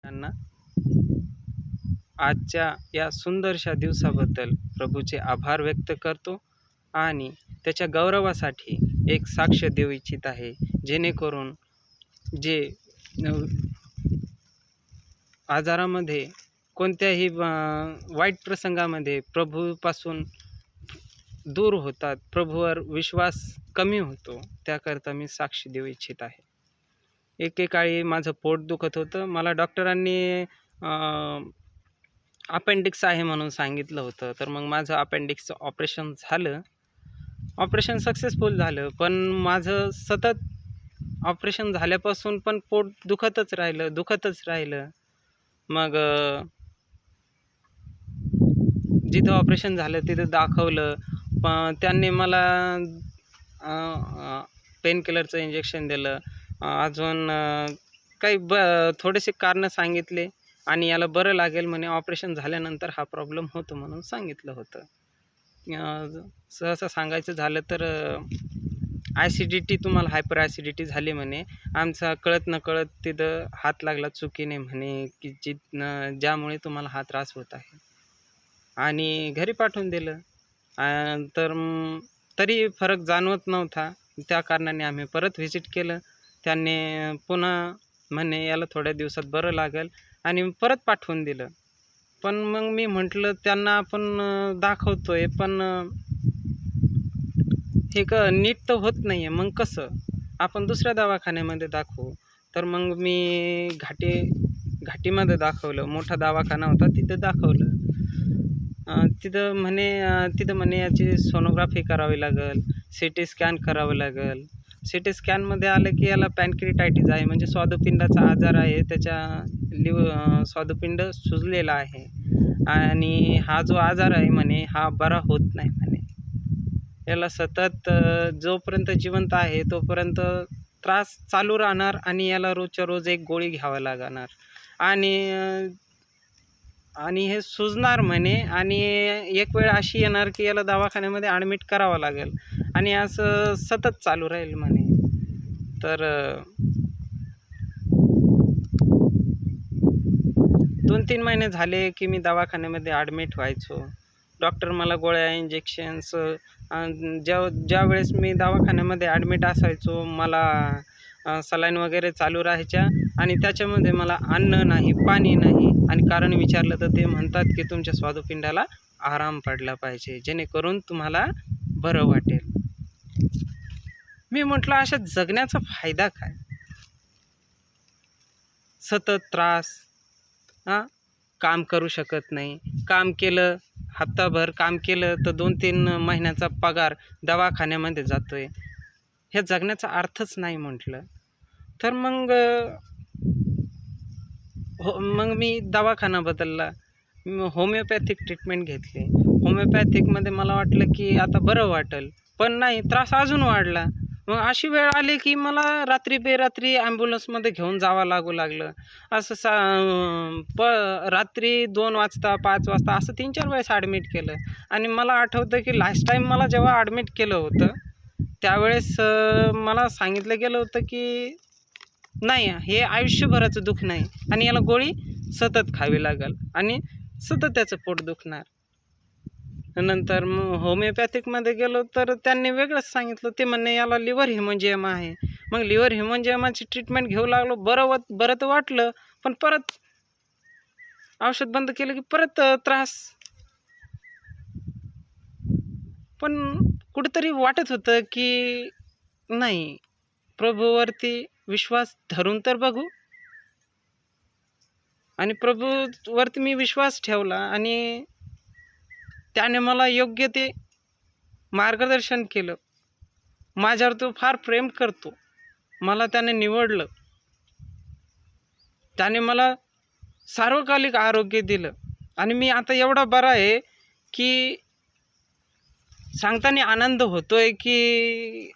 यांना आजच्या या सुंदरशा दिवसाबद्दल प्रभूचे आभार व्यक्त करतो आणि त्याच्या गौरवासाठी एक साक्ष देऊ इच्छित आहे, जेणेकरून जे आजारामध्ये कोणत्याही वाईट प्रसंगामध्ये प्रभूपासून दूर होतात, प्रभूवर विश्वास कमी होतो, त्याकरता मी साक्ष देऊ इच्छित आहे. एकेकाळी माझं पोट दुखत होतं. मला डॉक्टरांनी अपेंडिक्स आहे म्हणून सांगितलं होतं. तर मग माझं अपेंडिक्सचं ऑपरेशन झालं. ऑपरेशन सक्सेसफुल झालं, पण माझं सतत ऑपरेशन झाल्यापासून पण पोट दुखतच राहिलं. मग जिथं ऑपरेशन झालं तिथं दाखवलं, पण त्यांनी मला पेनकिलरचं इंजेक्शन दिलं. अजून काही थोडेसे कारणं सांगितले आणि याला बरं लागेल म्हणे, ऑपरेशन झाल्यानंतर हा प्रॉब्लेम होतो म्हणून सांगितलं होतं. सहसा सांगायचं झालं तर ॲसिडिटी, तुम्हाला हायपर ॲसिडिटी झाली म्हणे. आमचा कळत नकळत तिथं हात लागला चुकीने म्हणे, की ज्यामुळे तुम्हाला हा त्रास होत आहे, आणि घरी पाठवून दिलं. तर तरी फरक जाणवत नव्हता. त्या कारणाने आम्ही परत व्हिजिट केलं. त्यांनी पुन्हा म्हणे याला थोड्या दिवसात बरं लागेल आणि परत पाठवून दिलं. पण मग मी म्हटलं त्यांना आपण दाखवतोय, पण हे नीट तर होत नाही आहे. मग कसं आपण दुसऱ्या दवाखान्यामध्ये दाखवू. तर मग मी घाटीमध्ये दाखवलं. मोठा दवाखाना होता, तिथं दाखवलं. तिथं म्हणे याची सोनोग्राफी करावी लागेल, CT स्कॅन करावं लागेल. CT स्कॅनमध्ये आलं की याला पॅनक्रियाटायटिस आहे, म्हणजे स्वादुपिंडाचा आजार आहे. त्याच्या स्वादुपिंड सुजलेला आहे आणि हा जो आजार आहे म्हणे हा बरा होत नाही म्हणे. याला सतत जोपर्यंत जिवंत आहे तोपर्यंत त्रास चालू राहणार आणि याला रोजच्या रोज एक गोळी घ्यावी लागणार आणि हे सुजणार म्हणे, आणि एक वेळ अशी येणार की याला दवाखान्यामध्ये ॲडमिट करावं लागेल आणि असं सतत चालू राहील म्हणे. तर 2-3 महिने झाले की मी दवाखान्यामध्ये ॲडमिट व्हायचो. डॉक्टर मला गोळ्या, इंजेक्शन्स, ज्या वेळेस मी दवाखान्यामध्ये ॲडमिट असायचो मला सलाईन वगैरे चालू राहायच्या आणि त्याच्यामध्ये मला अन्न नाही, पाणी नाही, आणि कारण विचारलं तर ते म्हणतात की तुमच्या स्वादुपिंडाला आराम पडला पाहिजे, जेणेकरून तुम्हाला बरं वाटेल. मी म्हटलं अशा जगण्याचा फायदा काय? सतत त्रास, काम करू शकत नाही. काम केलं, हप्ताभर काम केलं तर 2-3 महिन्याचा पगार दवाखान्यामध्ये जातोय. हे जगण्याचा अर्थच नाही म्हटलं. तर मग मी दवाखाना बदलला. होमिओपॅथिक ट्रीटमेंट घेतली. होमिओपॅथिकमध्ये मला वाटलं की आता बरं वाटेल, पण नाही, त्रास अजून वाढला. मग अशी वेळ आली की मला रात्री बेरात्री ॲम्ब्युलन्समध्ये घेऊन जावं लागलं. असं रात्री 2 वाजता, 5 वाजता असं 3-4 वेळेस ॲडमिट केलं. आणि मला आठवतं की लास्ट टाईम मला जेव्हा ॲडमिट केलं होतं त्यावेळेस मला सांगितलं गेलं होतं की नाही, हे आयुष्यभराचं दुःख नाही आणि याला गोळी सतत खावी लागेल आणि सतत त्याचं पोट दुखणार. नंतर मग होमिओपॅथिकमध्ये गेलो तर त्यांनी वेगळंच सांगितलं. ते म्हणे याला लिव्हर हिमोंजियमा आहे. मग लिव्हर हिमोंजियमाची ट्रीटमेंट घेऊ लागलो. बरं तर वाटलं, पण परत औषध बंद केलं की परत त्रास. पण कुठेतरी वाटत होतं की नाही, प्रभूवरती विश्वास धरून तर बघू. आणि प्रभूवरती मी विश्वास ठेवला आणि त्याने मला योग्य ते मार्गदर्शन केलं. माझ्यावर तो फार प्रेम करतो. मला त्याने निवडलं. त्याने मला सार्वकालिक आरोग्य दिलं आणि मी आता एवढा बरा आहे की सांगताना आनंद होतोय की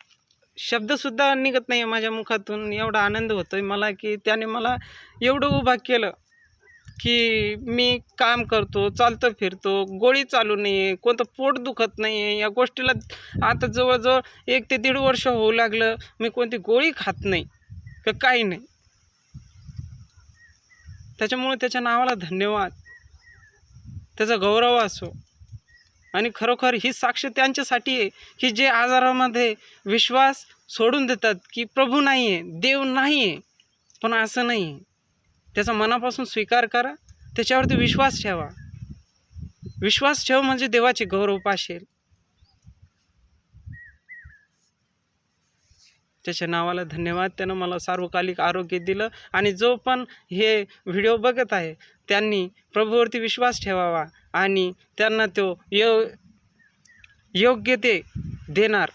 शब्दसुद्धा निघत नाही माझ्या मुखातून. एवढा आनंद होतोय मला की त्याने मला एवढं उभा केलं की मी काम करतो, चालतो फिरतो, गोळी चालू नाही आहे, कोणतं पोट दुखत नाही आहे. या गोष्टीला आता जवळजवळ 1 ते 1.5 वर्ष होऊ लागलं. मी कोणती गोळी खात नाही, काही नाही. त्याच्यामुळे त्याच्या नावाला धन्यवाद, त्याचा गौरव असो. आणि खरोखर ही साक्ष त्यांच्यासाठी आहे की जे आजारामध्ये विश्वास सोडून देतात की प्रभू नाही आहे, देव नाही आहे. पण असं नाही आहे. त्याचा मनापासून स्वीकार करा, त्याच्यावरती विश्वास ठेवा. विश्वास ठेव म्हणजे देवाचे गौरव पाशेल. त्याच्या नावाला धन्यवाद. त्यानं मला सार्वकालिक आरोग्य दिलं. आणि जो पण हे व्हिडिओ बघत आहे त्यांनी प्रभूवरती विश्वास ठेवावा आणि त्यांना तो योग्य ते देणार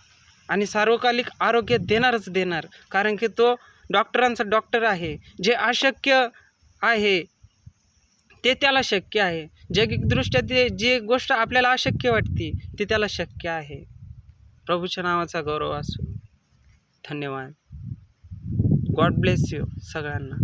आणि सार्वकालिक आरोग्य देणारच देणार. कारण की तो डॉक्टरांचा डॉक्टर आहे. जे अशक्य आहे ते त्याला शक्य आहे. जैविकदृष्ट्या ते जे गोष्ट आपल्याला अशक्य वाटते ते त्याला शक्य आहे. प्रभूच्या नावाचा गौरव असो. धन्यवाद. गॉड ब्लेस यू सगळ्यांना.